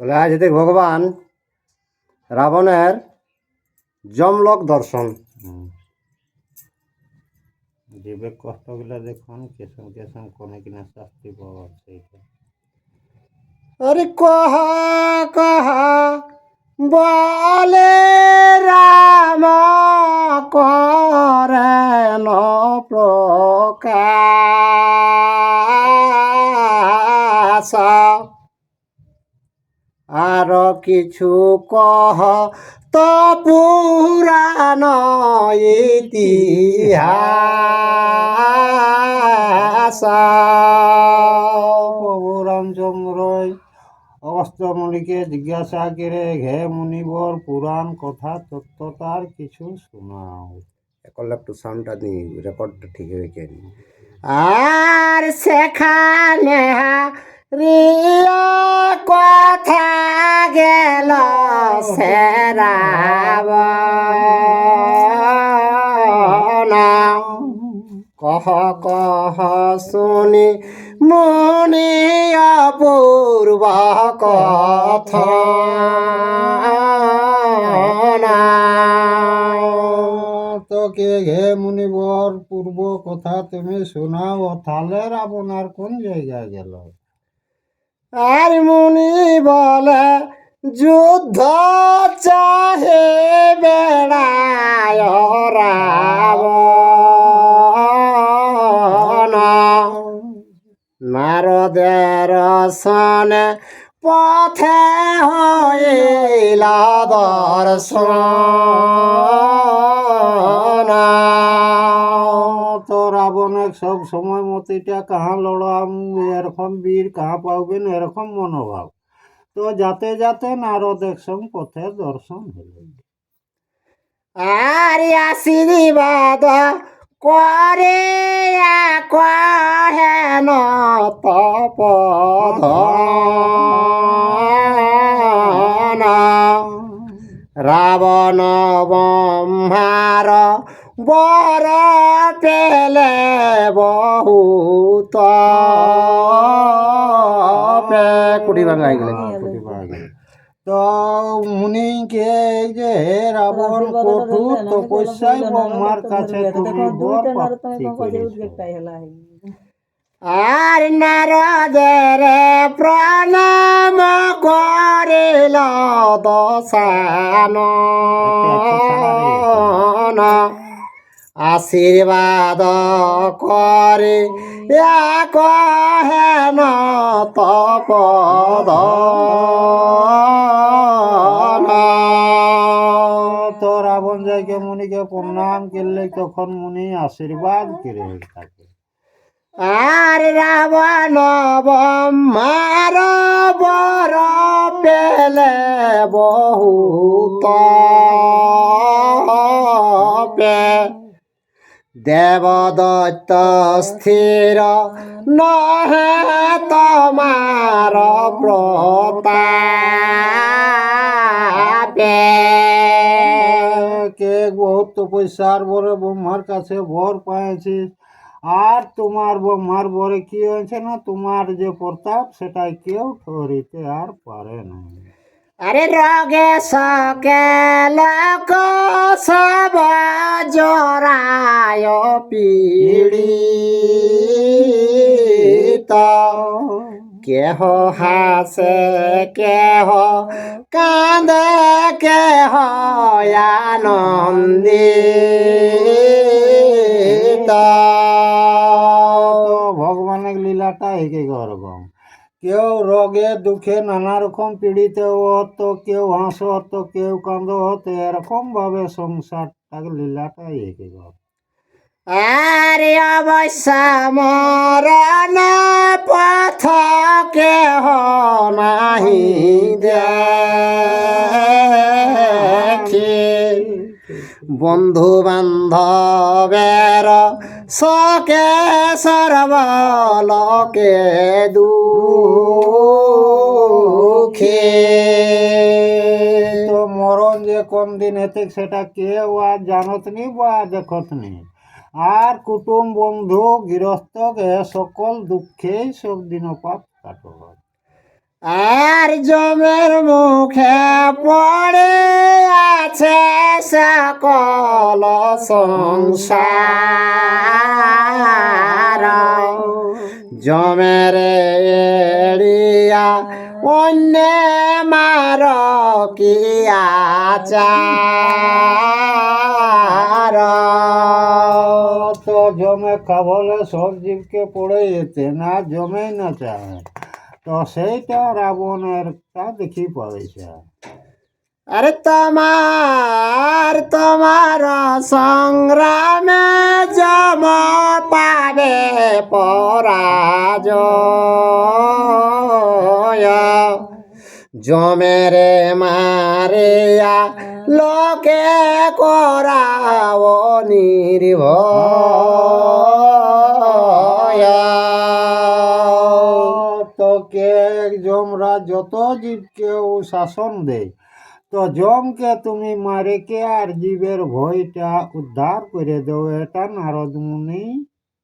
তাহলে আজ এতে ভগবান রাবণের জমলোক দর্শন জীবে কষ্টগুলো দেখুন কেসম কেসম কোনে কিনা শাস্তি পাওয়া সেইটা আরে কহা কহা বলে রাম করেন প্রকাশ আর কিছু কহ তো পুরাণ ইতিহাস প্রভু রামচন্দ্র অগস্ত্যমুনিকে জিজ্ঞাসা করে ঘে মুনিবর পুরাণ কথা তত্ত্বতার কিছু শোনাও এখন একটু সাউন্ডটা দিই রেকর্ডটা ঠিক হয়েছে আর সেখানে রিয়া কথা গেল সেরাবণ কহ কহ শুনি মনে অপূর্ব কথা তোকে হে মুনিবর পূর্ব কথা তুমি শোনাও তাহলে রাবণ আর কোন জায়গায় গেল আর মুনি বলে যুদ্ধ চাহে বেড়ায় রাবণ নারদের সনে পথে হইল দর্শন তো রাবণের সব সময় মতিটা কাহা লড়াম এরকম বীর কাহা পাবেন এরকম মনোভাব তো যাতে যাতে নারদের সঙ্গ পথে দর্শন হল আর আশীর্বাদ করে হেন তপধন রাবণ ব্রহ্মার বর পেলে বহুত কুটি ভাঙাই গেলে তো মুনিকে যে রাবণ কঠোর তপস্যায় ব্রহ্মার কাছে তুমি বর প্রাপ্তি করেছো আর নারদের প্রণাম করিল দশান আশীর্বাদ করে হেন তপধন তো রাবণ যাইকে মুনিকে প্রণাম করলে তখন মুনি আশীর্বাদ করে থাকে আর রাবণ ব্রহ্মার বর পেলে বহুত দেবদত্ত স্থির নহে তোমার প্রতাপে কে বহুত তপস্যার বরে ব্রহ্মার কাছে বর পাইছিস আর তোমার ব্রহ্মার বরে কি হয়েছে না তোমার যে প্রতাপ সেটা কেউ ধরিতে আর পারে না আরে রগে সকে লোক সব জরায় পীড়িত কেহ হাসে কেহ কাঁদে কেহ আনন্দিত ভগবানের লীলাটা একে গরগম কেউ রোগে দুঃখে নানা রকম পীড়িত হত কেউ হাস হতো কেউ কান্দ হতো এরকম ভাবে সংসারটাকে লীলাটা একে গর আর অবশ্য মরণ পথ কেহ নাহি দেখে বন্ধু বান্ধবের সকে সর্বলোকে দুঃখে তো মরণ যে কোন দিন হেতে সেটা কেউ আর জানত নি বা দেখত নি আর কুটুম বন্ধু গৃহস্থকে সকল দুঃখেই সব দিনপাত কাটল আর জমের মুখে পড়ে আছে সকল সংসার জমের এড়িয়া অন্য মার কি আচার তো জমে খাবলে সব জীবকে পড়ে যেতে না জমেই না চায় তো সেইটা রাবণের তা দেখি পড়েছে আরে তোমার সংগ্রামে জম পাবে পরাজয় জমেরে মারিয়া লোকে করাও নির্ভয় তোকে জমরা যত জীবকেও শাসন দেয় তো জমকে তুমি মারেকে আর জীবের ভয়টা উদ্ধার করে দেও এটা নারদ মুনি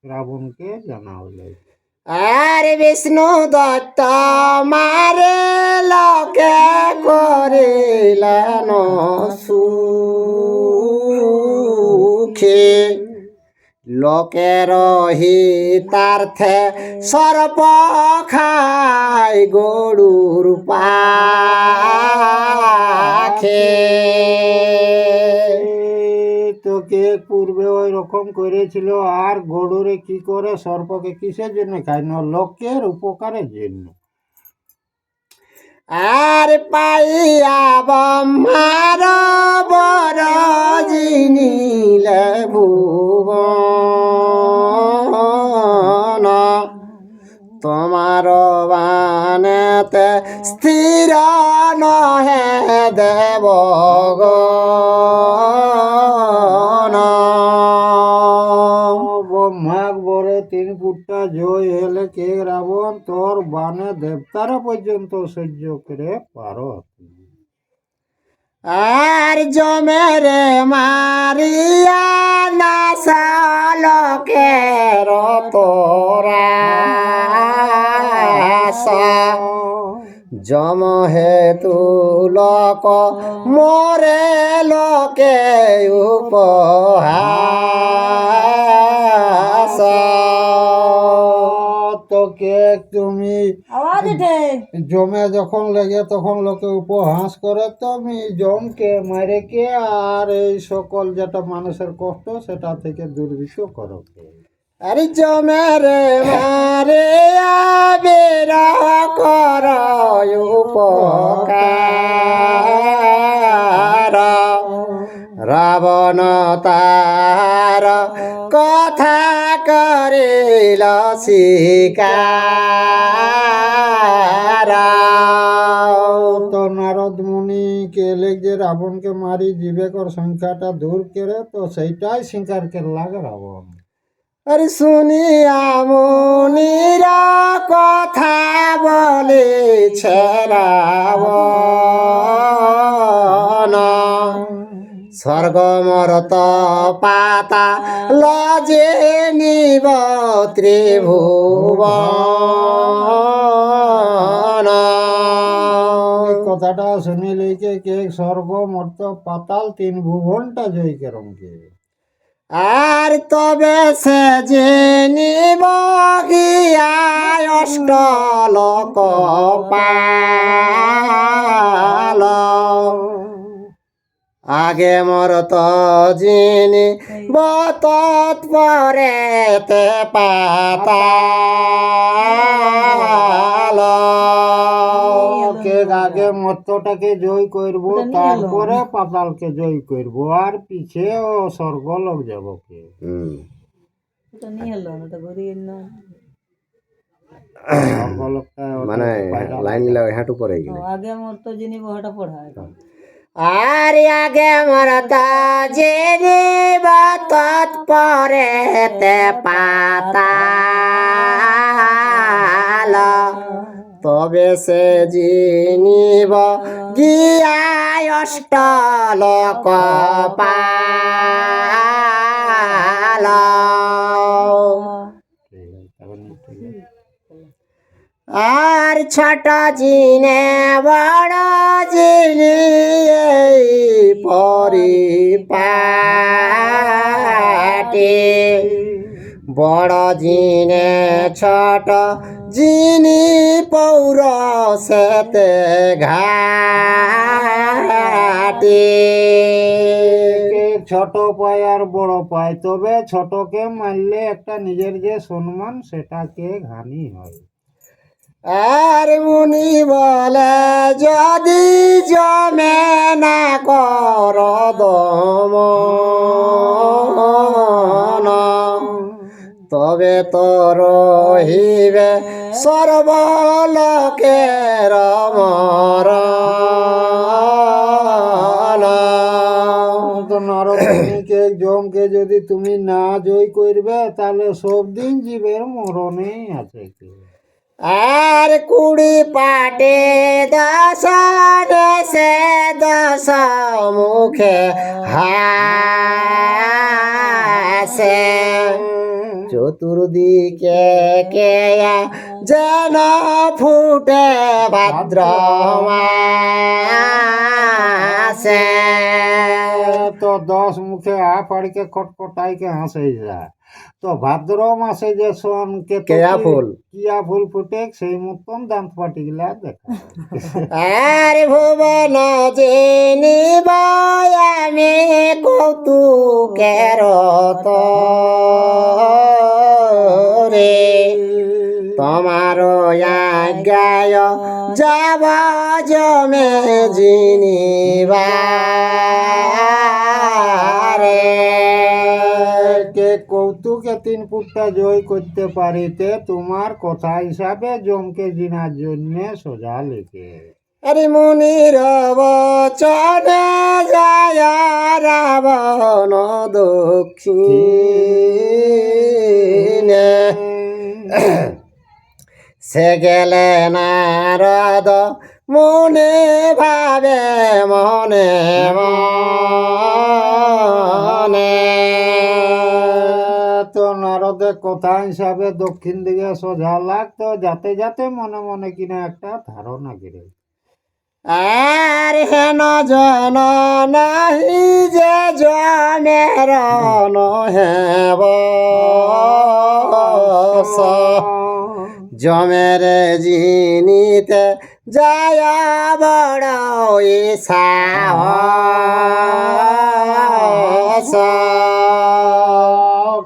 রাবণকে জানালে আর বিষ্ণু দত্ত মারে লোকে করিলেন সুখে লোকের হিতার্থে সর্প খায় গরুর পাখে তোকে পূর্বে ওই রকম করেছিল আর গরুরে কি করে সর্পকে কিসের জন্য খায় না লোকের উপকারের জন্য আর পাইয়া ব্রহ্মার বর জিনিলে ভুবন তোমার বানেতে স্থির নহে দেবগণ ব্রহ্মাক বরে 3 ফুটটা জয় হলে কে রাবণ তোর বানে দেবতারা পর্যন্ত সহ্য করে পারো আর জমেরে মারিয়া নাসালকের তোরা জম হেতু লোক মোরে লোকে উপহাস তোকে তুমি জমে যখন লেগে তখন লোকে উপহাস করে তুমি জমকে মারে কে আর এই সকল যেটা মানুষের কষ্ট সেটা থেকে দুর্বিষ করো আরে জমেরে মারে আবের কর উপকার রাবণ তার কথা করিল শিকার তো নারদ মুনি কেলে যে রাবণকে মারি জীবেকর সংখ্যাটা দূর করে তো সেইটাই স্বীকার করলাগ রাবণ আরে শুনিয়া মুনিরা কথা বলেছে রাবণ স্বর্গমরত পাতা লজে নিব ত্রিভুবন কথাটা শুনিলে কে স্বর্গ মর্ত পাতাল 3 ভুবনটা জয় করমকে আর তবে সে যে নিব গিয়া অষ্ট লোক পাল আগে মরত যিনি বতৎপরে তে পাতাল কে আগে মর্তটাকে জয় করব তারপরে পাতালকে জয় করব আর পিছে ও স্বর্গ লোক যাব কে স্বর্গলোকটা মানে লাইন গুলা হাঁটু পরে গেল আগে আমার তো যিনি বহটা পড়ায় আর আগে মরত যিনি বতৎপরে তে পাতাল তবে সে জিনিব গিয়া অষ্ট লোক পাল আর ছোট জিনে বড় জিনি এই পরিপাটি বড় জিনে ছোট জিনি পৌর সেতে ঘাটি কে ছোট পায় আর বড় পায়, তবে ছোটকে মারলে একটা নিজের যে সম্মান সেটাকে ঘানি হয়। আর মুনি বলে যদি জমে না কর দমন তবে তো রহিবে সর্বলোকের মরণ। তো নরককে জমকে যদি তুমি না জয় করবে তাহলে সব দিন জীবের মরণেই আছে কি। আর কুড়ি পাটে দশ দেশে দশ মুখে হাসে চতুর্দিকে কেয়া যেন ফুটে ভাদ্র মাসে। তো 10 মুখে আ পাড়িকে খটখটাইকে হাসে যায়। তো ভাদ্র মাসে যে সোনকে কেয়া ফুল কিয়া ফুল ফুটে সেই মতন দাঁত পাটি গিলা দেখা আর ভুবন জেনিব আমি কৌতুকের রে তোমার আজ্ঞায় যাব জমে জিনিবারে। কে কৌতুকে 3 ফুটটা জয় করতে পারিতে তোমার কথা হিসাবে জমকে জিনার জন্য সোজা লিখে। আরে মুনির বচনে যায় রাবণ দক্ষিণে সে গেলে নারদ মনে ভাবে মনে মনে। তো নারদের কথা হিসাবে দক্ষিণ দিকে সোজা লাগতো যাতে যাতে মনে মনে কিনা একটা ধারণা গিরে। আর হেন জন নাহি যে জনের নহেব জমের জিনিতে যায় বড় সাহস।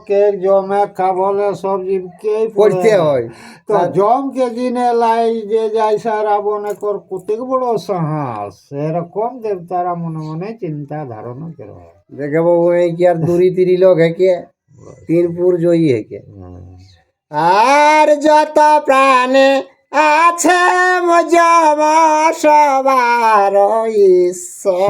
কে জমে খাবলে সব জীবকেই পড়তে হয়। তো জমকে জিনে লাই যে যাইসা রাবণে কর কত বড় সাহস, এরকম দেবতারা মনে মনে চিন্তা ধারণা করে। দেখে বাবু এই কি আর দূরি তিরি লোক হেকে 3 পুর জয়ী হেকে। আর যত প্রাণে আছে মজম সবার ঈশ্বর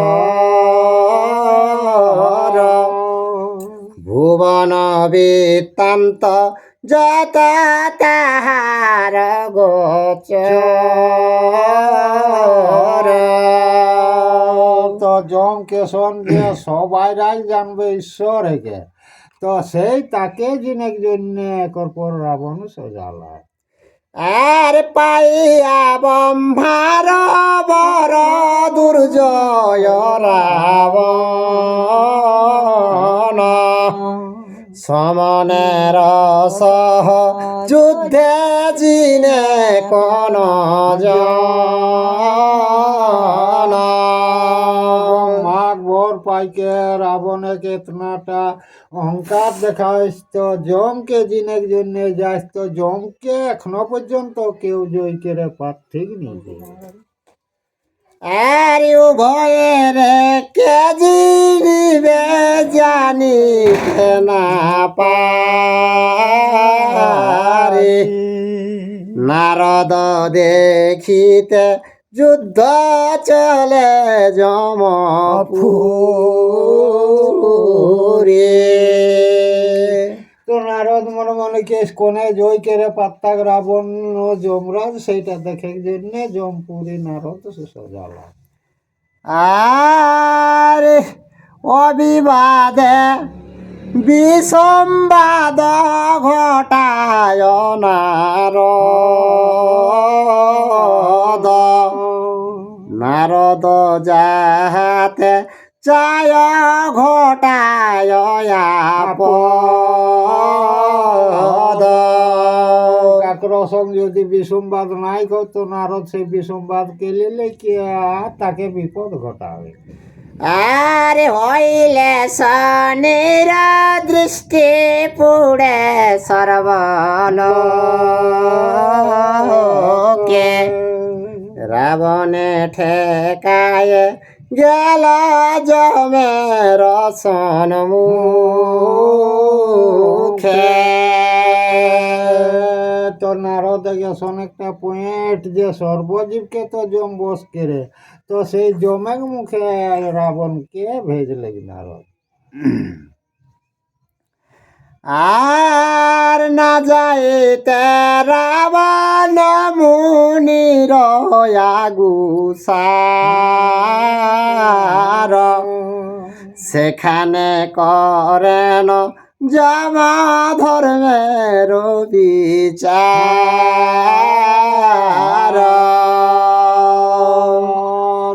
ভুবন বৃত্তান্ত যত তাহার গোচর। তো জমকে সঙ্গে সবাই জানবে ঈশ্বর হেকে, তো সেই তাকে জিনের জন্য একর পর রাবণ সোজালা। আর পাইয়া ব্রহ্মার বর দুর্জয় রাবণ সমনের সহ যুদ্ধে জিনে কোন জন। মাঘ ভোর পাইকে রাবণে কেতনাটা অহংকার দেখাইস, তো জমকে জিনের জন্য যাইস, তো জমকে এখনো পর্যন্ত কেউ জয় করে পার্থিক নিজে। আর উভয়ের কে জিনিবে জানিতে না পারে নারদ দেখিতে যুদ্ধ চলে যমপুরে। তো নারদ মনে মনে কে কোনে জয় করে পাত্তাক রাবণ ও যমরাজ সেইটা দেখে জন্য জমপুরি নারদ সোজালা। আর অবিবাদে বিসম্বাদ ঘটায় নারদ নারদ যাহাতে চায় ঘটায় আপদ কাকরসম যদি বিষমবাদ নাই করতো নারদ সেই বিষমবাদ কেলে লেখে তাকে বিপদ ঘটাবে। আরে হইলে শনির দৃষ্টি পুড়ে সর্বলোকে রাবণে ঠেকায় গেল জমের সন্মুখে। তো নারদ গেছেন একটা পয়েন্ট যে সর্বজীবকে তো জম বস করে, তো সেই জমের মুখে রাবণকে ভেজলে নারদ। আর না যাইতে রাবণ মুনির আগুসার সেখানে করেন জমা ধর্মের বিচার।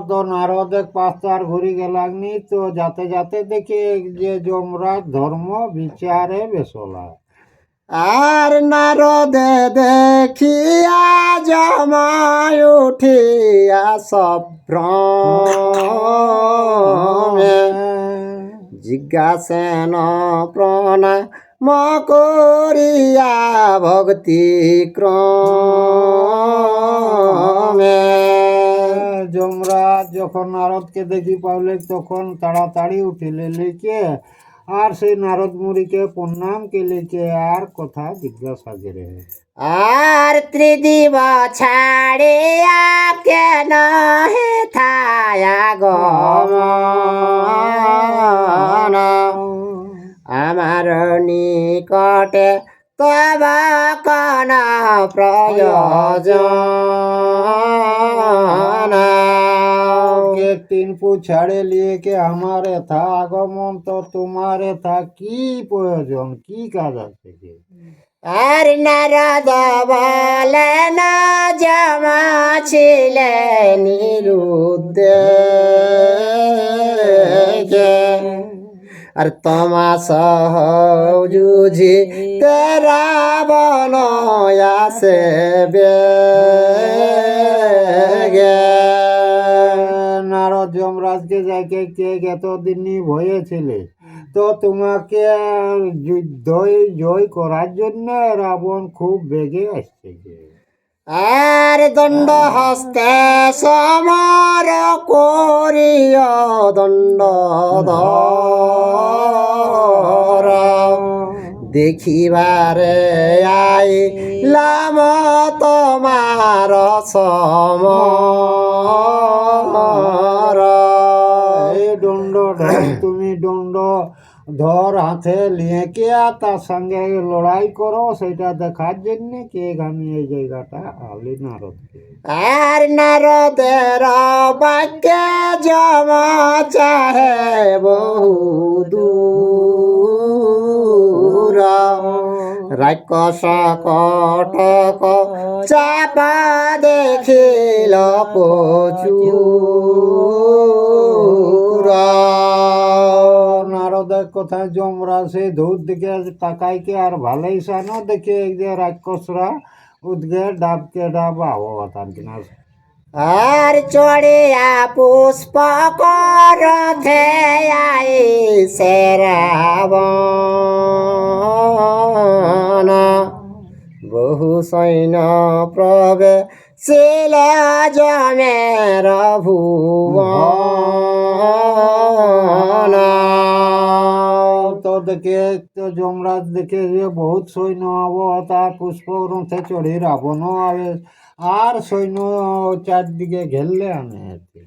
তো নারদ এক পাঁচটার ঘুরি গেলাগনি, তো যাতে যাতে দেখি যে যমরাজ ধর্ম বিচারে বেসলা। আর নারদে দেখিয়া জমায় উঠিয়া সভ্রমে জিজ্ঞাসেন প্রণাম করিয়া ভক্তি ক্রমে। যমরাজ যখন নারদকে দেখি পাবলে তখন তাড়াতাড়ি উঠিলে লিখে আর সেই নারদ মুড়িকে প্রণাম কে লিখে আর কথা জিজ্ঞাসা করে। আর ত্রিদিব ছাড়িয়া কেন হেথায়া গমন আমার নিকটে তব কোন প্রয়োজন। के तीन पू छाड़े लिए के हमारे था আগমন, তো তোমার था কি প্রয়োজন, কি কাজ আছে কি? আর নারদ বলেন জমা ছিলে নিরুদ্দেশে আর তোমা সহ যুঝি তেরা বনয়াসে বেগে। নারদ যমরাজকে যাকে কে এতদিনই ভয়েছিলে, তো তোমাকে জয় করার জন্য রাবণ খুব বেগে আসছে। আর দণ্ড হস্তে সমর করিয়া দণ্ড ধর দেখিবারে আইলাম তোমার সমর। এই দণ্ড তুমি দণ্ড ধর হাতে নিয়ে কে তার সঙ্গে লড়াই করো, সেটা দেখার জন্য কে আমি এই জায়গাটা আলি নারদকে। আর নারদের বাক্যে জমা চাহে বহু দূর রাক্ষস কটক চাপা দেখিল প্রচুর। নারদের কথা যমরা সেই ধূর দিকে তাকাইকে আর ভালোই সানো দেখে যে রাক্ষসরা উদ্গে ডাবকে ডাব আবহাওয়ার কিনা। আর চড়িয়া পুষ্পক রথে আইসে রাবণ বহু সৈন্য প্রবে ছিল জমের ভুবন। তো দেখে তো যমরাজ দেখে যে বহুত সৈন্য তার পুষ্প রথে চড়ে রাবণও আবে আর সৈন্য চারদিকে ঘেরলে আনে আর কি।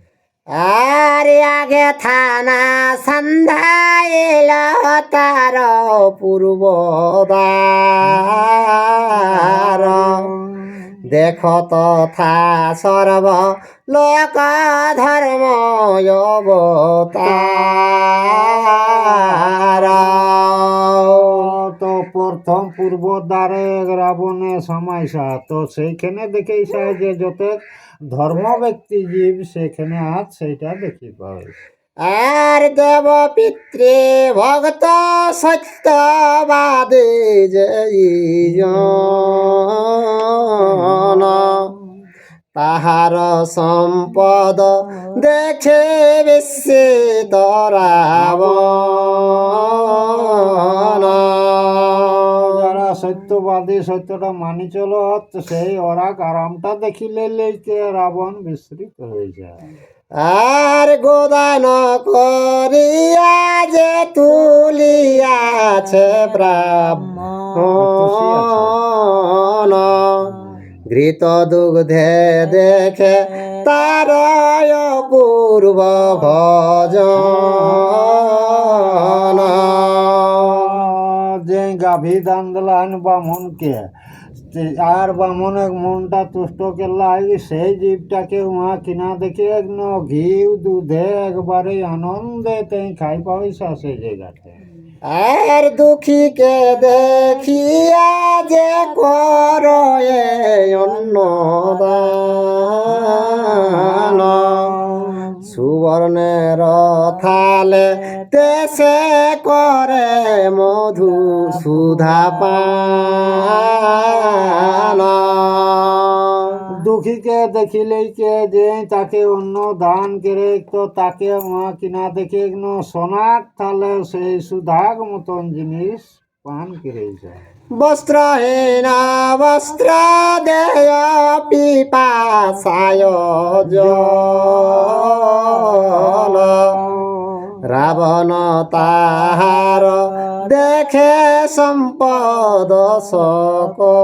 আর আগে থানা সন্ধ্যাইল তার পূর্বদার দেখো তথা সর্ব লোক ধর্ম অবতার। তো প্রথম পূর্ব দ্বারে রাবণে সমাইসা, তো সেইখানে দেখেইসা যে যত ধর্ম ব্যক্তি জীব সেখানে আজ সেইটা দেখি পাই। আর দেব পিতৃ ভক্ত সত্যবাদী যেইজন, তাহার সম্পদ দেখে বিস্মিত রাবণ। যারা সত্যবাদী সত্যটা মানি চলো, সেই ওরা আরামটা দেখিলে লেকে রাবণ বিস্মৃত হয়ে যায়। আর গোদান করিয়া যে তুলিয়াছে ব্রাহ্মণ, ঘৃত দুগ্ধে দেখে তার পূর্ব ভজন। যে গাভী দান দিলান বামনকে, আর বামনের মনটা তুষ্ট করলাই, সেই জীবটাকে উহা কিনা দেখে ঘি দুধে একবারে আনন্দে তাই খাই পাইসা সেই জায়গাতে। আর দুঃখীকে দেখিয়া যে করে অন্নদান, সুবর্ণের থালে তেসে করে মধু সুধা পান। দুঃখীকে দেখিলেই কে যে তাকে অন্য দান করে, তো তাকে উহা কিনা দেখে সোনার থালে সেই সুধাগ মতন জিনিস পান করে যায়। বস্ত্রহীনা বস্ত্র দেয় পিপাসায় জল, রাবণ তাহার দেখে সম্পদ সকল।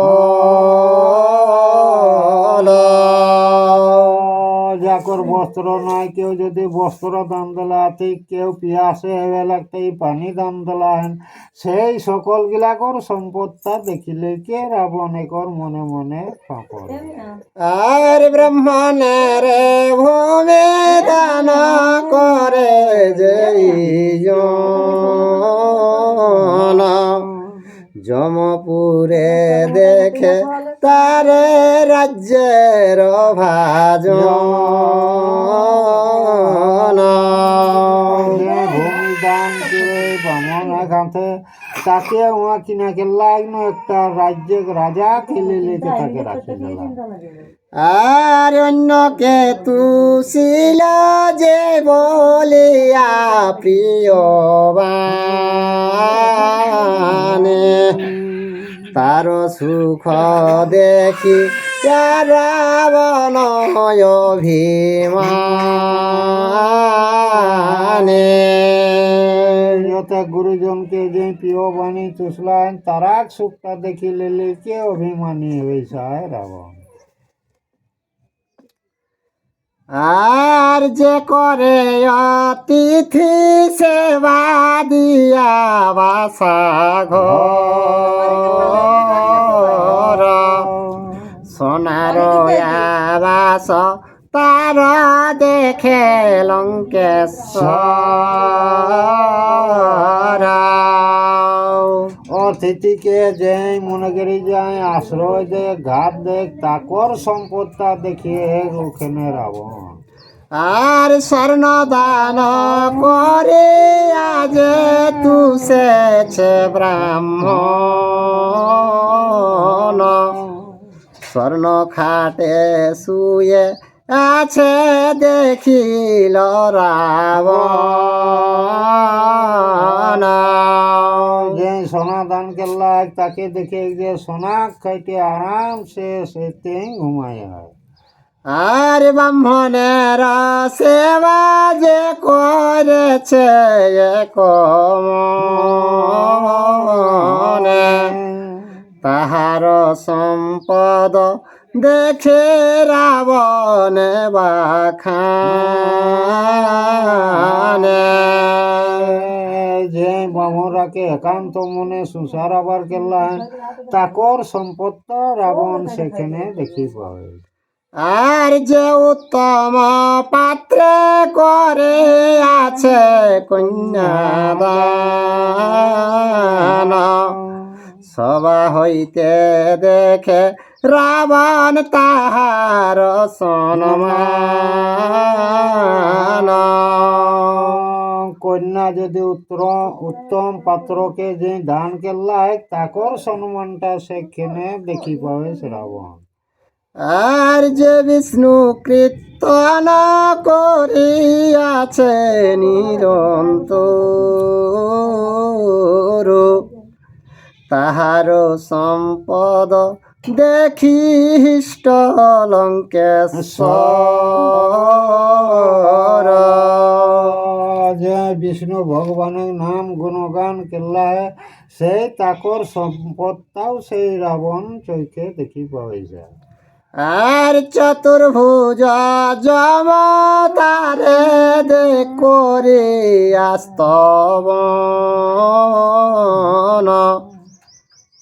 যাকর বস্ত্র নাই, কেউ যদি বস্ত্র দান দিলাতে, কেউ পিয়াসে এবেলাতেই পানি দান দিলাহেন, সেই সকল গিলাকর সম্পদটা দেখিলে কে রাবণ একর মনে মনে ফাঁপড়। আর ব্রহ্মণের ভূমি দান করে যেইজন, যমপুরে দেখে তারে রাজ্যের ভাজন। যে ভূমি দান করে বামন এখানে তাকে উহা কিনা কেলা একটা রাজা খেলে লেগে তাকে রাখে দিলাম। আর অন্যকে তুষিল যে বলিয়া প্রিয়বানে, তার সুখ দেখি রাবণ অভিমানে। যত গুরুজনকে যে প্রিয় বাণী চুষলেন, তারা সুখটা দেখিলে লেকে অভিমানী হয়েছে রাবণ। আর যে করে অতিথি সেবা দিয়া বাসা ঘর, সোনার আবাস তার দেখে লঙ্কেশ্বর। অতিথিকে যে মনে করি যায় আশ্রয় দে ঘাট দেখ, তাকর সম্পদটা দেখিয়ে ওখানে রাবণ। আর স্বর্ণ দান করে আজ তুষেছে ব্রাহ্মণ, স্বর্ণ খাটে শুয়ে আছে দেখিল রাবণ। যে সোনা দান করলা তাকে দেখে যে সোনা খাইতে আরাম সে ঘুমায় হয়। আর ব্রাহ্মণের সেবা যে করেছে মনে, তাহার সম্পদ দেখে রাবণ বাখানে। যে বামরাকে একান্ত মনে সংসার আবার কেলা তাকর সম্পত্ত রাবণ সেখানে দেখি পাবে। আর যে উত্তম পাত্রে করে আছে কন্যাদান, সভা হইতে দেখে রাবণ তাহার সম্মান। কন্যা যদি উত্তম পাত্রকে যে দান কেলায় তাকর সম্মানটা সেখানে দেখি পাবে রাবণ। আর যে বিষ্ণু কীর্তন করিয়াছে নিরন্তর, তাহার সম্পদ দেখি হিষ্ট লঙ্কেশ্বর। যে বিষ্ণু ভগবানের নাম গুণগান কেলায় সেই তাকর সম্পদটাও সেই রাবণ চৈকে দেখি পাবে যায়। আর চতুর্ভুজ যম তারে দে করে আস্তবন,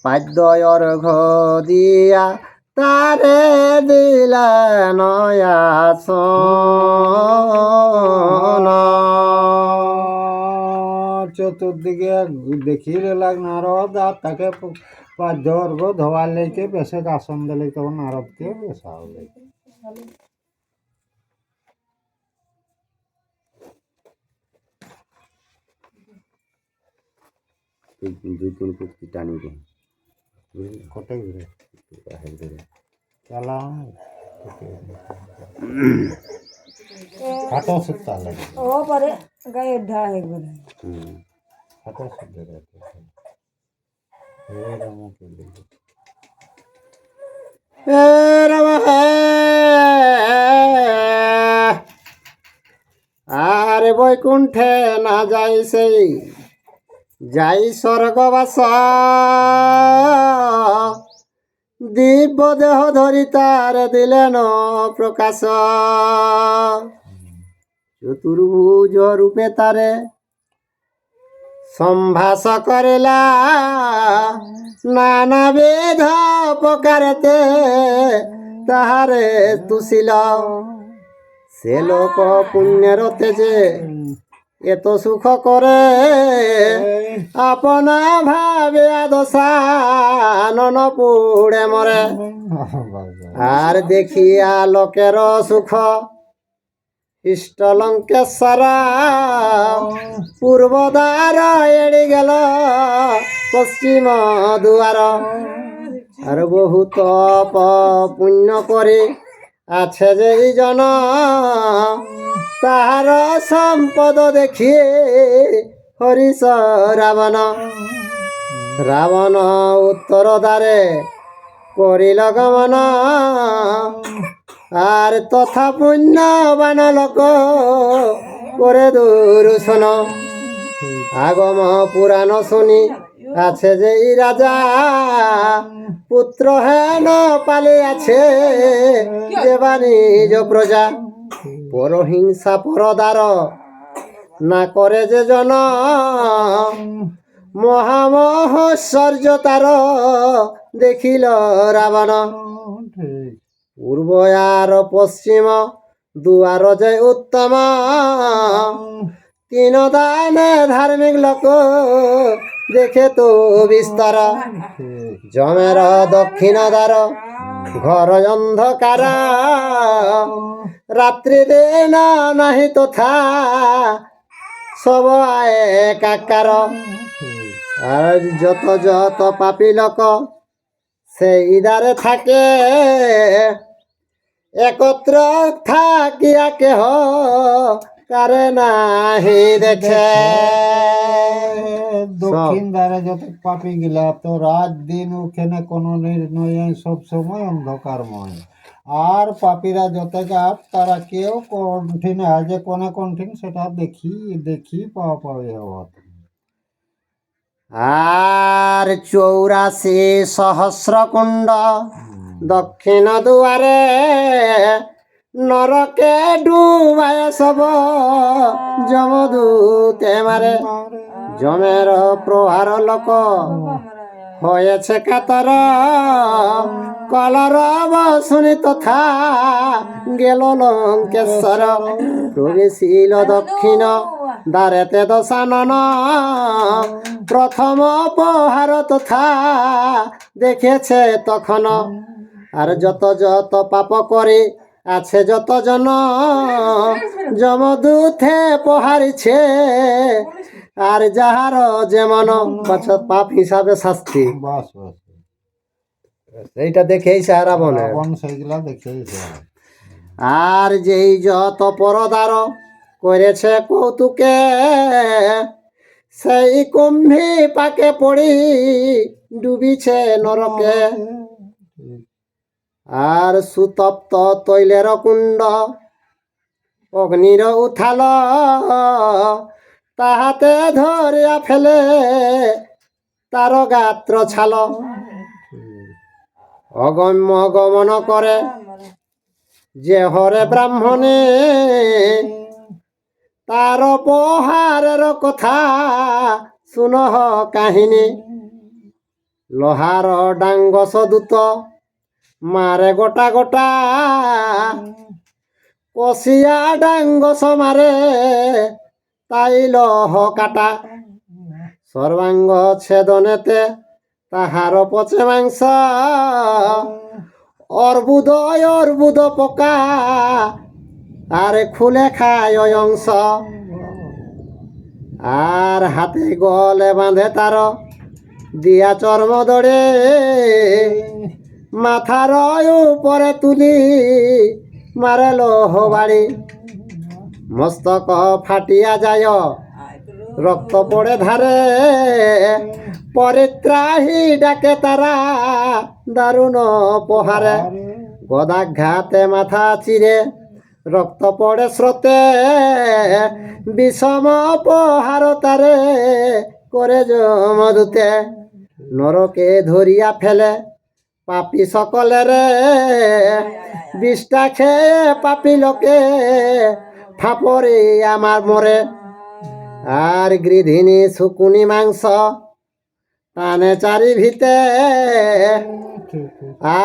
পাদ্য অর্ঘ দিয়া তারে দিলা নয়াসন। চতুর্দিকে দেখি রেলাক নারদ আর তাকে পাদ্যর্ঘ ধোয়ার লেকে বেশে আসন দিলে তখন নারদকে বেশা হলে। দুই তিন কুর্তি টানি দে কটে ঘুরে চালা খাটো সুতা লাগে ओ पर गए ढा एक बार খাটো সুতা रहते हे राम के लिए হে রাম হে। আর বৈকুণ্ঠে না যাই সেই যাই স্বর্গবাস, দিব্য দেহ ধরি তার দিলেন প্রকাশ। চতুর্ভুজ রূপে তারে সম্ভাষ করিলা, নানাবিধ প্রকারেতে তাহারে তুষিল। সে লোক পুণ্যের তেজে এত সুখ করে, আপনা ভাবে দশানন পুড়ে মরে। আর দেখিয়া লোকের সুখ ইষ্ট লঙ্কেশ্বর, পূর্ব দ্বার এড়ি গেল পশ্চিম দুয়ার। আর বহুত পুণ্য করে আছে যে জন, তাহার সম্পদ দেখিয়ে হরিশ রাবণ। রাবণ উত্তর দ্বারে করিল গমন, আর তথা পুণ্যবান লোক করে দূষণ। আগম পুরাণ শুনি আছে যে রাজা, পুত্র হেন পালে আছে যে বাণিজ প্রজা। পরহিংসা পরদার না করে যে জন, মহামহৈশ্বর্য তার দেখিল রাবণ। পূর্ব আর পশ্চিম দুয়ার যে উত্তম, তিন দানে ধার্মিক লোক দেখে তো বিস্তার। জমের দক্ষিণ দ্বার ঘর অন্ধকার, রাত্রি দিন নাহি তথা সব একাকার। আর যত যত পাপী লোক সেই দ্বারে থাকে, একত্র থাকিয়া কেহ কারে নাহি দেখে। দক্ষিণ দ্বারে যত পাপি গিলা তো রাত দিন ওখানে কোনো নির্ণয় সব সময় অন্ধকারময়। আর পাপীরা যত যাক তারা কেউ কঠিন যে কোনে কঠিন সেটা দেখি পাওয়া পাবে হওয়া। আর 84 সহস্র কুণ্ড দক্ষিণ দুয়ারে, নরকে ডুবায় সব যমদূতে মারে। জমের প্রহার লোক হয়েছে কাতর, কলরব শুনি তথা গেল লঙ্কেশ্বর, প্রবেশিল দক্ষিণ দ্বারেতে দশানন, প্রথম প্রহার তথা দেখেছে তখন, আর যত যত পাপ করে আছে যত জন, যমদূতে প্রহারিছে, আর যাহার যেমন পাপ হিসাবে শাস্তি। বাস বাস এইটা দেখেইছে রাবণের। রাবণ সেইগুলা দেখেইছে। আর যেই যত পরদার করেছে কৌতুকে, সেই কুম্ভী পাকে পড়ি ডুবিছে নরকে, আর সুতপ্ত তৈলের কুণ্ড অগ্নির উথাল, তাহাতে ধরিয়া ফেলে তার গাত্র ছাল, অগম্য গমন করে যে হরে ব্রাহ্মণে, তার প্রহারের কথা শুনহ কাহিনী, লোহার ডাঙ্গ সদূত মারে গোটা গোটা, কষিয়া ডাঙ্গ সমারে তাই লহ কাটা, সর্বাঙ্গ ছেদনেতে তাহার পচে মাংস, অর্বুদ অর্বুদ পোকা আরে খুলে খায় অংশ, আর হাতে গলে বাঁধে তার দিয়া চর্ম দড়ে, মাথার উপরে তুলি মারে লোহ বাড়ি, মস্তক ফাটিয়া যায় রক্ত পড়ে ধারে, পরিত্রাহী ডাকে তারা দারুণ প্রহারে, গদাঘাতে মাথা চিরে রক্ত পড়ে স্রোতে, বিষম প্রহার তারে করে যমদূতে, নরকে ধরিয়া ফেলে পাপি সকলের, বিষটা খেয়ে পাপি লোকে ফাপরে আমার মরে, আর গৃধিনী শুকুনি মাংস টানে চারি ভিতে,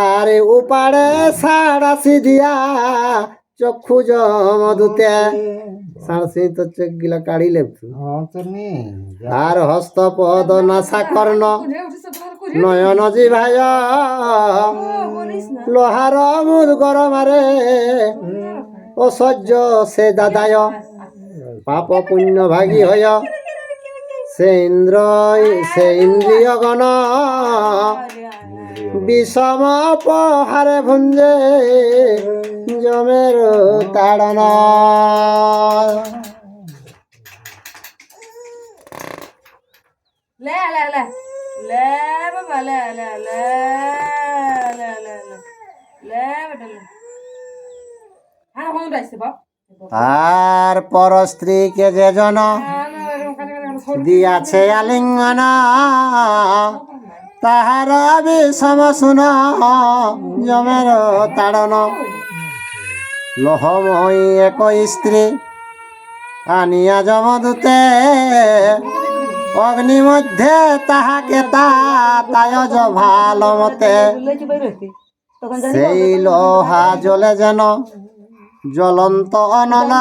আর উপাড়ে সাড়াশি দিয়া চক্ষু জমদূতে, সাড়াশি তো চোখ গিলা কাড়ি লেপছু, আর হস্তপদ নাসা কর্ণ নয়ন জিভায়, লোহার মুর্গর মারে অসহ্য সে দাদায়, পাপ পুণ্য ভাগী হয় সে ইন্দ্রিয় গণ, বিষম প্রহারে ভুঞ্জে জমের তাড়ন। লে লে লে লে বাবা লে লে লে লে লে লে লে বেটা লে হ্যাঁ কোন রাইছে বাপ আর পর স্ত্রীকে যে জন দিয়াছে আলিঙ্গন, তাহার বিষম শুন জমের তাড়ন, লোহময়ী এক স্ত্রী আনিয়া যমদূতে, অগ্নি মধ্যে তাহাকে তায় ভালো মতে, সেই লোহা জ্বলে যেন জ্বলন্ত অনল,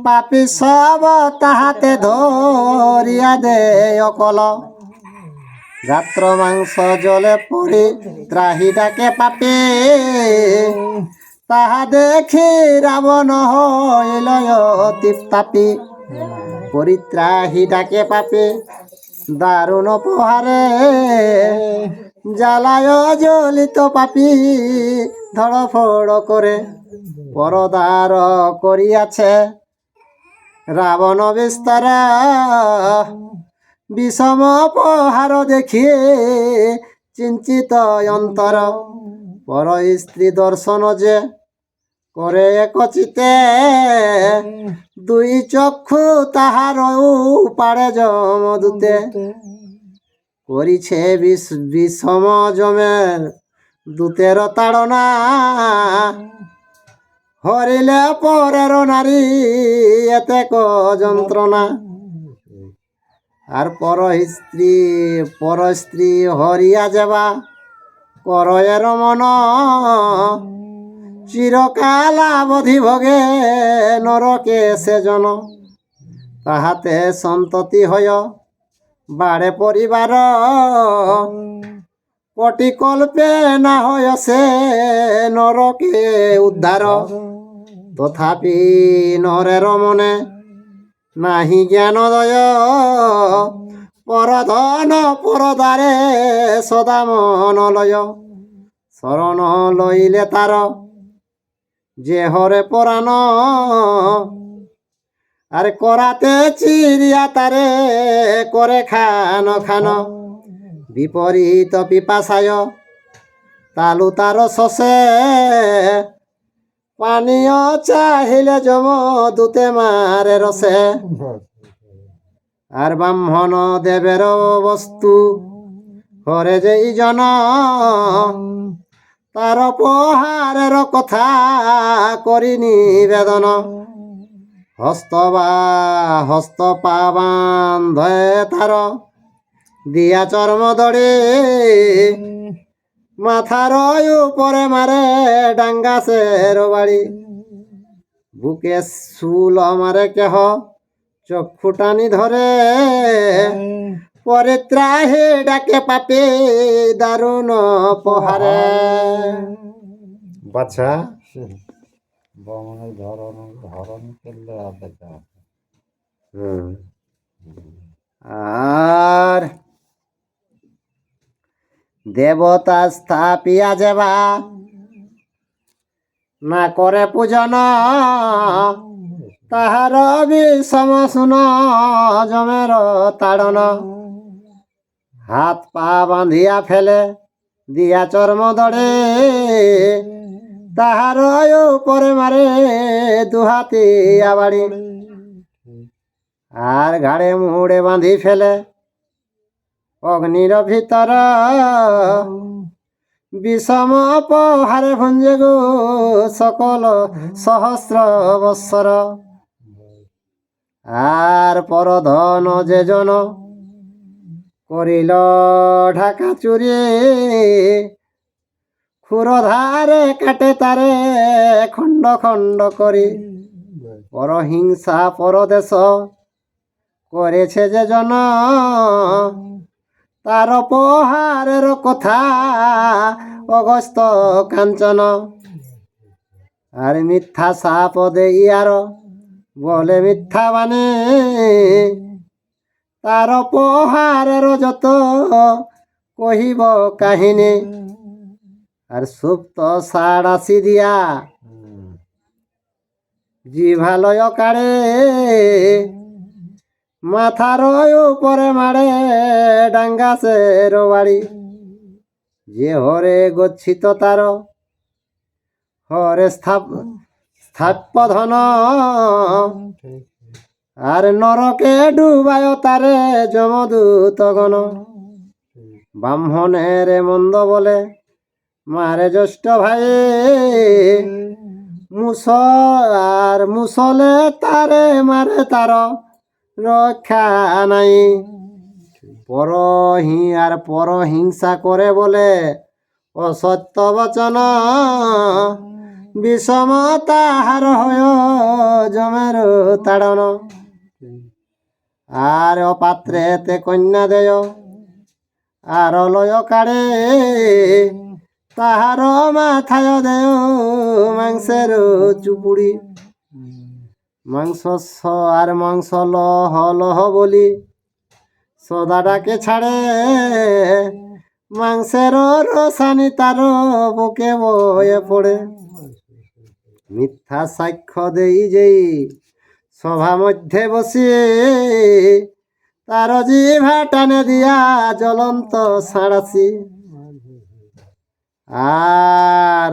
পাপি সব তাহাতে ধরিয়া দে অকল, গাত্র মাংস জলে পড়ি ত্রাহি ডাকে পাপি, তাহা দেখি রাবণ হইল অতি তাপি, পরিত্রাহি ডাকে পাপি দারুণ প্রহারে, জ্বালায় জ্বলিত পাপি ধড়ফড় করে, পরদার করিয়াছে রাবণ বিস্তার, বিষম প্রহার দেখিয়ে চিন্তিত অন্তর, পর স্ত্রী দর্শন যে করে একচিতে, দুই চক্ষু তাহার উপাড়ে যমদূতে, করিছে বিষম জমের দূতের তাড়না, হরিলে পরের নারী এতে ক যন্ত্রণা, আর পর স্ত্রী হরিয়া যাবা করয়ের মন চিরকাল অবধি ভোগে নরকে সেজন তাহাতে সন্ততি হয় বাড়ে পরিবার কোটি কল্পে না হয় সে নরকে উদ্ধার তথাপি নরের মনে নাহি জ্ঞানোদয় পরধন পরদারে সদা মনলয় শরণ লইলে তার যে হরে পরাণ আর করাতে চিরিয়া তারে করে খান খান বিপরীত পিপাসায় তালু তার শশে পানীয় চাহিলে জম দুতে মারে রসে আর ব্রাহ্মণ দেবের বস্তু হরে যেই জন তার উপহারের কথা করি নিবেদন হস্ত পা বান্ধে তার দিয়া চর্ম দড়ি মাথার উপরে মারে ডাঙ্গা সের বাড়ি বুকে শুল মারে কেহ চক্ষু টানি ধরে পরিত্রাহে ডাকে পাপে দারুণ পহারে বাচ্চা বমনের ধরন ধরন করলে আর দেখা আর দেবতা স্থাপিয়া যাবা না করে পূজন তাহার বিষম শুন জমের তাড়ন হাত পা বাঁধিয়া ফেলে দিয়া চর্ম দড়ে তাহার উপরে মারে দুহাতি আবাড়ি আর ঘাড়ে মুড়ে বাঁধি ফেলে অগ্নির ভিতর বিষম পহারে ভঞ্জে গো সকল সহস্র বৎসর আর পরধন যে জন করিল ঢাকা চুরি ক্ষুরধারে কাটে তারে খণ্ড খণ্ড করি পরহিংসা পরদেশ করেছে যে জন তার উপহারের কথা অগস্ত কাঞ্চন আর মিথ্যা সাপ দেইয়ার বলে মিথ্যা বানে তার উপহারের যত কহিব কাহিনী আর সুপ্ত সাড়াসি দিয়া জিভালয় কাড়ে মাথার উপরে মারে ডাঙ্গা সের বাড়ি যে হরে গচ্ছিত তার হরে স্থাপ্য ধন আর নরকে ডুবায় তারে যমদূতগণ ব্রাহ্মণের মন্দ বলে মারে জ্যেষ্ঠ ভাই মুসলে তারে মারে তার রক্ষা নাই পরহিংসা করে বলে অসত্য বচন বিষম তাহার হয় জমের তাড়ন আর অপাত্রেতে কন্যা দেয় আর লয় কাড়ে তাহার মাথায় দেয় মাংসের চুপুড়ি মাংস লহ লহ বলি সদাটাকে ছাড়ে মাংসের রসানি তার বুকে বয়ে পড়ে মিথ্যা সাক্ষ্য দেই যেই সভা মধ্যে বসে তার জিভা টানে দিয়া জ্বলন্ত সাঁড়াসি আর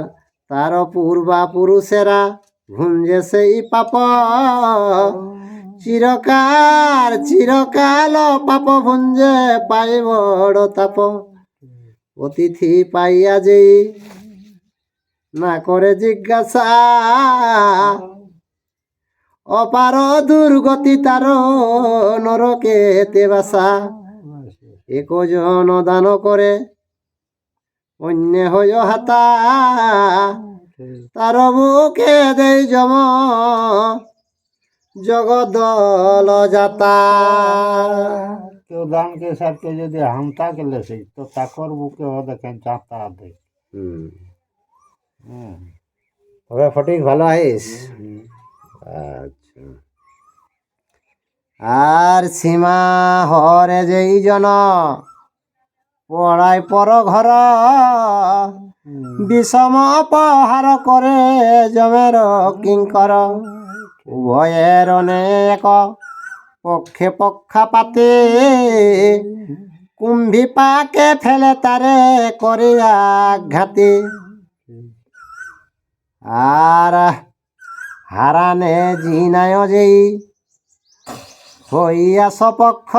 তার পূর্বা পুরুষেরা ভুঞ্জে সেই পাপ চিরকাল পাপ ভুঞ্জে পাই বড় তাপ অতিথি পাইয়া যেই না করে জিজ্ঞাসা অপার দুর্গতি তার নরকেতে বাসা। একজন দান করে অন্য হয় হাতা, তার বুকে দেই জম জগদল যাতা। কেউ দানকে সাথে যদি হামতা গেলে সেই তো তাকর বুকে ও দেখেন চাঁতা দেয়। হুম। তবে ফটিক ভালো আইস। হুম। আচ্ছা। আর সীমা হরে যেই জন পড়াই পর ঘর, বিষম অপহার করে জমের কিঙ্কর। উভয়ের অনেক পক্ষে পক্ষাপাতে, কুম্ভী পাকে ফেলে তারে করিয়া ঘাতে। আর হারানে জিনায় যেই হইয়া সপক্ষ,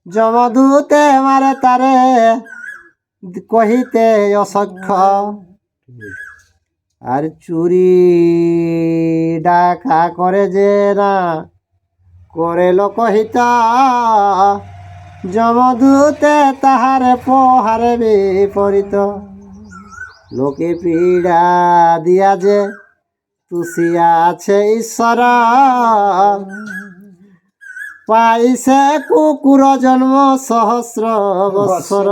যমদূতে মারে তারে কহিতে অসখ্য। আর চুরি ডাকা করে যে না করে লোকহিত, যমদূতে তাহারে পোহারে বিপরীত। লোকে পীড়া দিয়া যে তুষিয়া আছে ঈশ্বর, পাইছে কুকুর জন্ম সহস্র বৎসর।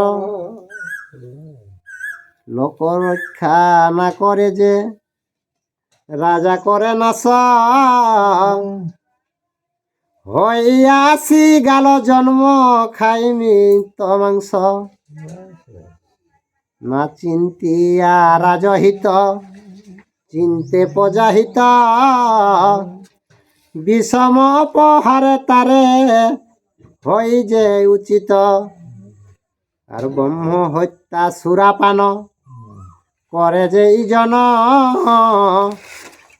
লোক রক্ষা না করে যে রাজা করে নাশ, হইয়াছি গাল জন্ম খাইমি তো মাংস। না চিন্তিয়া রাজহিত চিন্তে প্রজাহিত, বিষম পহারে তারে হই যে উচিত। আর ব্রহ্ম হত্যা সুরাপান করে যে জন,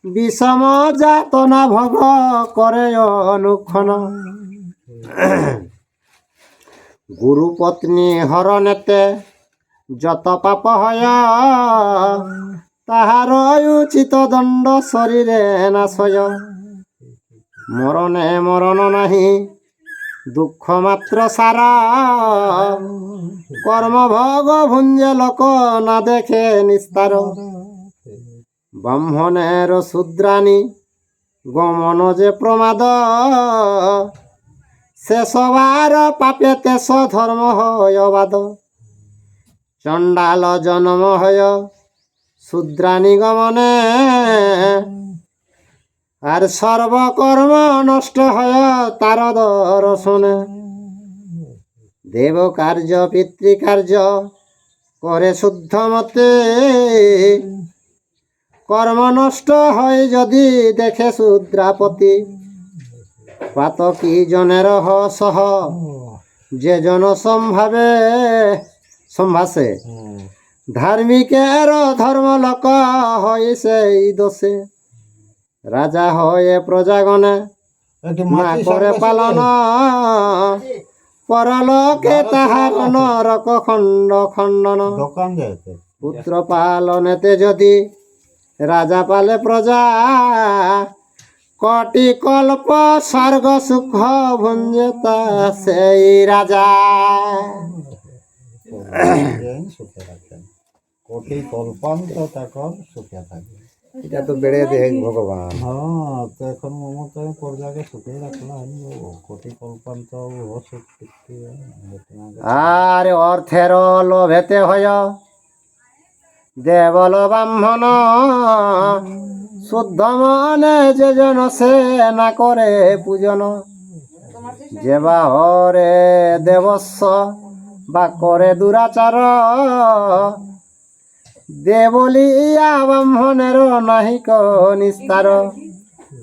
বিষম যাতনা ভোগ করে অনুক্ষণ। গুরু পত্নী হরণেতে যত পাপ হয়, তাহার উচিত দণ্ড শরীরে নাশয়। মরণে মরণ নাহি দুঃখ মাত্র সার, কর্মভোগ ভুঞ্জে লোক না দেখে নিস্তার। ব্রাহ্মণের শূদ্রাণী গমন যে প্রমাদ, সে সবার পাপেতে স্বধর্ম হয় বাদ। চণ্ডাল জন্ম হয় শূদ্রাণী গমনে, আর সর্বকর্ম নষ্ট হয় তার দর্শনে। দেব কার্য পিতৃকার্য করে শুদ্ধ মতে, কর্ম নষ্ট হয় যদি দেখে শূদ্রাপতি। পাতকী জনের সহ যে জন সম্ভাবে সম্ভাসে, ধার্মিকের ধর্ম লোক হয় সেই দোষে। রাজা হয়ে প্রজাগণে না করে পালন, পরলোকে তাহার নরক খণ্ড খণ্ডন। দোকান যাইতে পুত্র পালনেতে যদি রাজা পালে প্রজা, কোটি কল্প স্বর্গ সুখ ভুঞ্জে তা সেই রাজা। সুখে রাখেন, কোটি কল্পান্ত তাকর সুখে থাকে। এটা তো বেড়ে দেখ ভগবান। হ্যাঁ, তো এখন মমতায় প্রজাকে সুখে রাখলাম, কোটি কল্পান্ত ও সুখ সৃষ্টি। আর অর্থের লোভেতে হয় দেবল ব্রাহ্মণ, শুদ্ধ মনে যে জন সে না করে পূজন। যে বা হরে দেবস্ব বা করে দুরাচার, দেবলিয়া ব্রাহ্মণের নাহিক নিস্তার।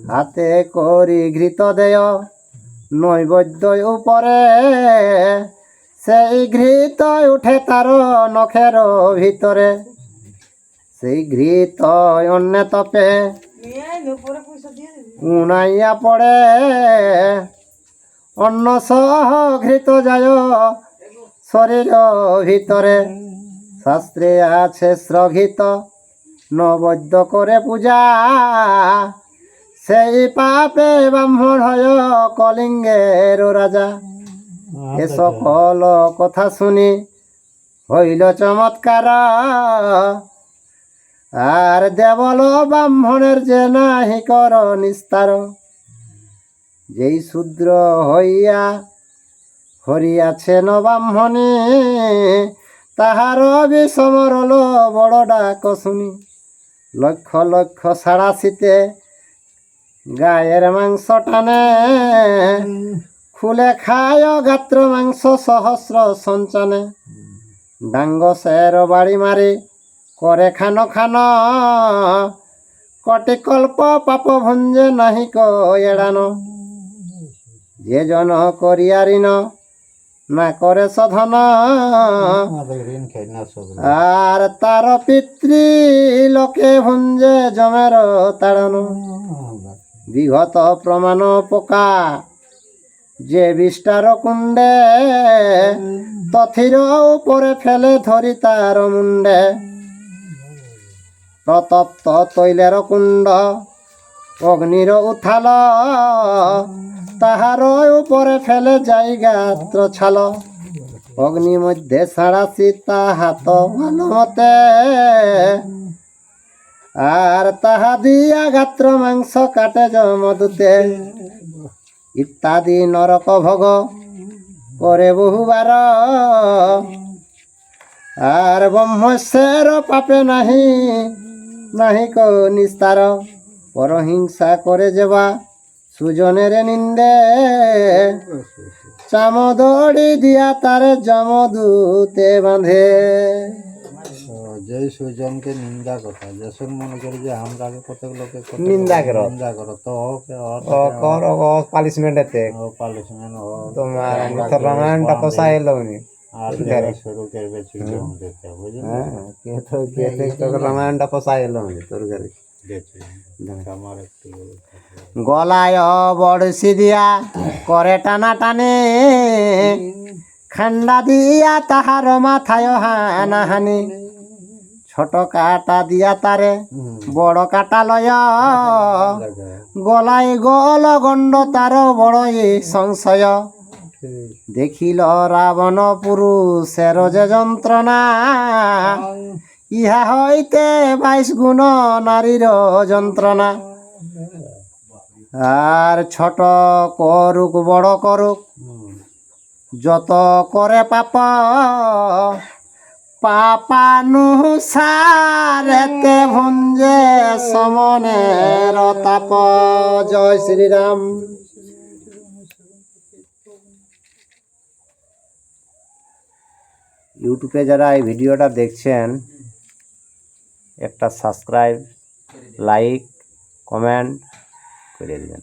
হাতে করি ঘৃত দেয় নৈবেদ্য উপরে, সেই ঘৃত উঠে তার নখের ভিতরে। সেই ঘৃত অন্য তপে উনাইয়া পড়ে, অন্ন সহ ঘৃত যায় শরীর ভিতরে। শাস্ত্রে আছে শ্রঘিত নৈবেদ্য করে পূজা, সেই পাপে ব্রাহ্মণ হয় কলিঙ্গের রাজা। এ সকল কথা শুনি হইল চমৎকার, আর দেবল ব্রাহ্মণের যে নাহি কর নিস্তার। যেই শূদ্র হইয়া হরিয়াছেন ব্রাহ্মণী, তাহার বিষমরল বড় ডাক শুনি। লক্ষ লক্ষ সাড়াশিতে গায়ের মাংস টানে, খুলে খায় গাত্র মাংস সহস্র সঞ্চানে। ডাঙ্গসের বাড়ি মারি করে খান খান, কটি কল্প পাপ ভঞ্জে নাহি এড়ানো। যে জন করিয়া ঋণ না করে শোধন, ঋণ খাই না সব আর তার পিতৃ লোকে ভঞ্জে জমের তাড়ন। বিগত প্রমাণ পোকা যে বিষ্টার কুণ্ডে, তথির উপরে ফেলে ধরি তার মুন্ডে। প্রতপ্ত তৈলের কুণ্ড অগ্নির উথাল, তাহার উপরে ফেলে যাই গাত্র ছাল। অগ্নি মধ্যে সাড়াশি তাহাত ভালো মতে, আর তাহা দিয়া গাত্র মাংস কাটে যমদূতে। ইত্যাদি নরক ভোগ করে বহুবার, আর ব্রহ্মস্যের পাপে নাহি নাহি নিস্তার। পরহিংসা করে যেবা সুজনের নিন্দে, চামদড়ি দিয়া তারে যমদূতে বাঁধে। যেই সুজনকে নিন্দা কথা, যেসন মনে করি যে আমরা কতক লোকে নিন্দা করো। নিন্দা করো, তো ওকে পালিশমেন্ট এতে পালিশমেন্ট তোমার রামায়ণটা পোষাই এলো নি। আর শুরু করবে চিড়িয়ম দিতে, বুঝলেন? রামায়ণটা পোষাই এলো নি তোর ঘরে। গেছে আমার একটু গলায় বড়শি দিয়া করে টানা টানে, খান্ডা দিয়া তাহার মাথায় হানাহানি। ছোট কাটা দিয়া তারে বড় কাটা লয়, গলায় গল গণ্ড তার বড়ই সংশয়। দেখিল রাবণ পুরুষের যে যন্ত্রণা, ইহা হইতে 22 গুণ নারীর যন্ত্রণা। আর ছোট করুক বড় করুক যত করে পাপ, পাপানুসারেতে ভঞ্জে সমনের তাপ। জয় শ্রীরাম। ইউটিউবে যারা এই ভিডিওটা দেখছেন, একটা সাবস্ক্রাইব, লাইক, কমেন্ট করে দিবেন।